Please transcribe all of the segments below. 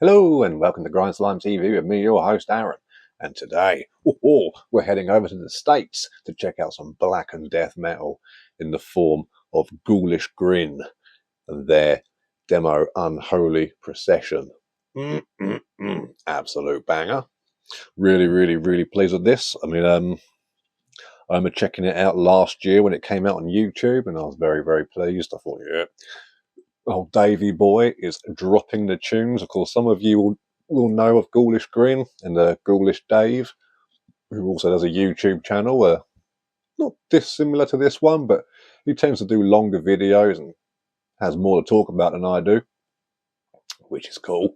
Hello and welcome to GrindslimeTV with me, your host Aaron. And today, we're heading over to the States to check out some blackened death metal in the form of Ghoulish Grin and their demo Unholy Procession. Absolute banger. Really pleased with this. I remember checking it out last year when it came out on YouTube, and I was very pleased. I thought, yeah, old Davey boy is dropping the tunes. Of course, some of you will know of Ghoulish Grin and Ghoulish Dave, who also has a YouTube channel, not dissimilar to this one, but he tends to do longer videos and has more to talk about than I do, which is cool.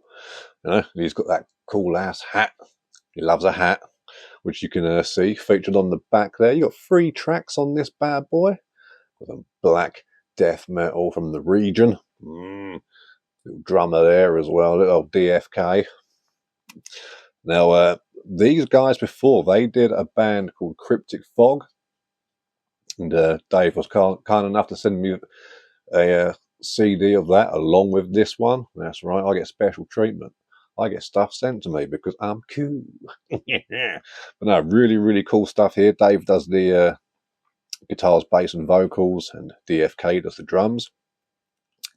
You know, he's got that cool ass hat. He loves a hat, which you can see featured on the back there. You got 3 tracks on this bad boy with a black death metal from the region. Little drummer there as well, little DFK. Now, these guys before, they did a band called Cryptic Fog, and Dave was kind enough to send me a CD of that along with this one. That's right, I get special treatment. I get stuff sent to me because I'm cool. But no, really cool stuff here. Dave does the guitars, bass and vocals, and DFK does the drums.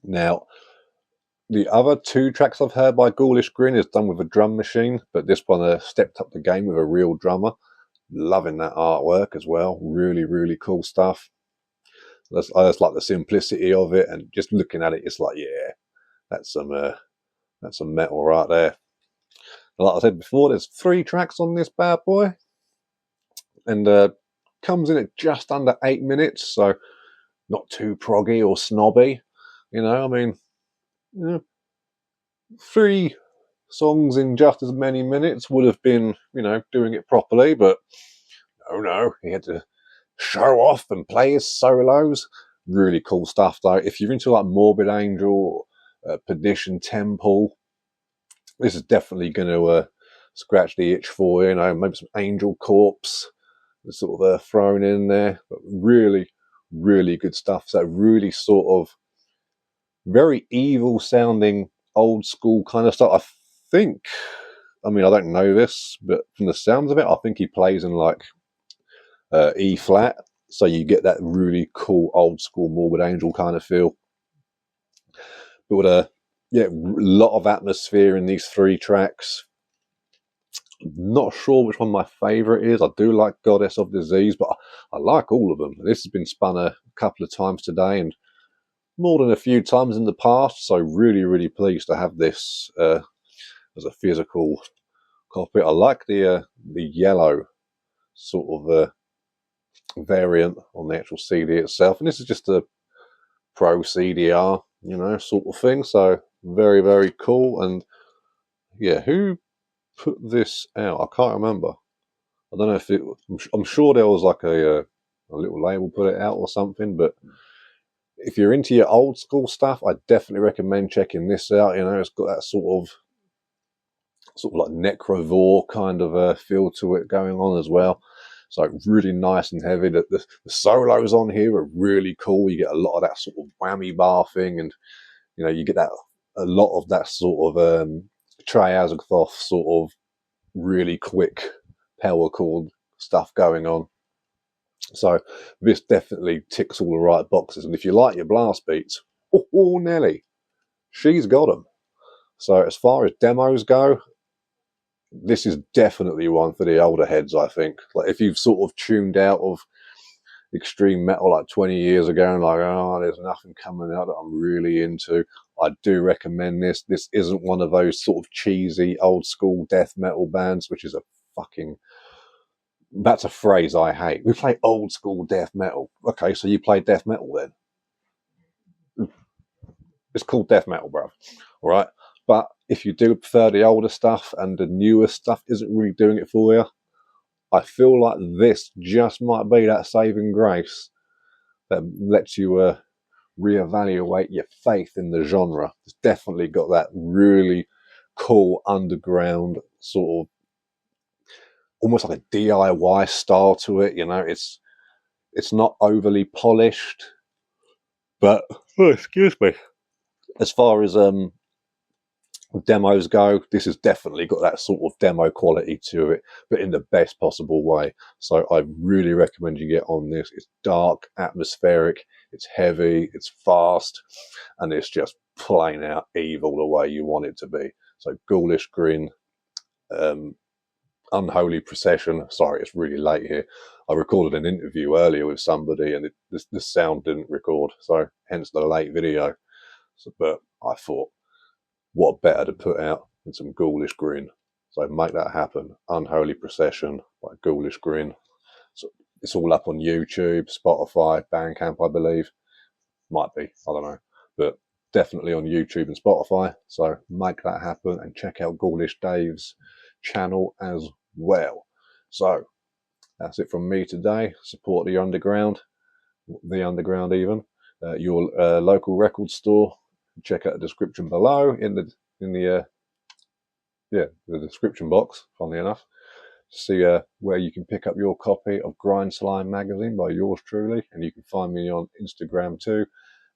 Now, the other 2 tracks I've heard by Ghoulish Grin is done with a drum machine, but this one stepped up the game with a real drummer. Loving that artwork as well. Really cool stuff. I just like the simplicity of it, and just looking at it, it's like, yeah, that's some metal right there. And like I said before, there's 3 tracks on this bad boy, and comes in at just under 8 minutes, so not too proggy or snobby. You know, I mean, 3 songs in just as many minutes would have been, doing it properly, but no, he had to show off and play his solos. Really cool stuff though. If you're into like Morbid Angel or Perdition Temple, this is definitely going to scratch the itch for you. Maybe some Angel Corpse sort of thrown in there, but really good stuff. So really sort of very evil sounding old school kind of stuff. I don't know this, but from the sounds of it, I think he plays in like E flat, so you get that really cool old school Morbid Angel kind of feel. But yeah, a lot of atmosphere in these 3 tracks. Not sure which one my favourite is. I do like Goddess of Disease, but I like all of them. This has been spun a couple of times today, and more than a few times in the past, so really pleased to have this as a physical copy. I like the yellow sort of variant on the actual CD itself, and this is just a pro CDR, sort of thing. So very cool. And yeah, who put this out? I can't remember. I don't know if it. I'm sure there was like a little label put it out or something, but if you're into your old school stuff, I definitely recommend checking this out. It's got that sort of like necrovore kind of feel to it going on as well. So really nice and heavy. The solos on here are really cool. You get a lot of that sort of whammy bar thing, and you get a lot of that sort of Trey Azagthoth sort of really quick power chord stuff going on. So this definitely ticks all the right boxes. And if you like your blast beats, Nelly, she's got them. So as far as demos go, this is definitely one for the older heads, I think. Like if you've sort of tuned out of extreme metal like 20 years ago and like, oh, there's nothing coming out that I'm really into, I do recommend this. This isn't one of those sort of cheesy old school death metal bands, which is that's a phrase I hate. We play old school death metal. Okay, so you play death metal then. It's called death metal, bro. All right. But if you do prefer the older stuff and the newer stuff isn't really doing it for you, I feel like this just might be that saving grace that lets you reevaluate your faith in the genre. It's definitely got that really cool underground sort of almost like a DIY style to it. It's not overly polished, but excuse me. As far as demos go, this has definitely got that sort of demo quality to it, but in the best possible way. So I really recommend you get on this. It's dark, atmospheric, it's heavy, it's fast, and it's just plain out evil the way you want it to be. So Ghoulish Grin, Unholy Procession. Sorry, it's really late here. I recorded an interview earlier with somebody, and the sound didn't record, so hence the late video. So, but I thought, what better to put out than some Ghoulish Grin? So make that happen. Unholy Procession by Ghoulish Grin. So it's all up on YouTube, Spotify, Bandcamp, I believe. Might be, I don't know. But definitely on YouTube and Spotify. So make that happen and check out Ghoulish Dave's channel as well. So that's it from me today. Support the underground even. Your local record store. Check out the description below in the description box, funnily enough, to see where you can pick up your copy of Grindslime Magazine by yours truly, and you can find me on Instagram too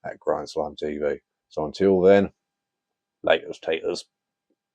at GrindslimeTV. So until then, laters taters.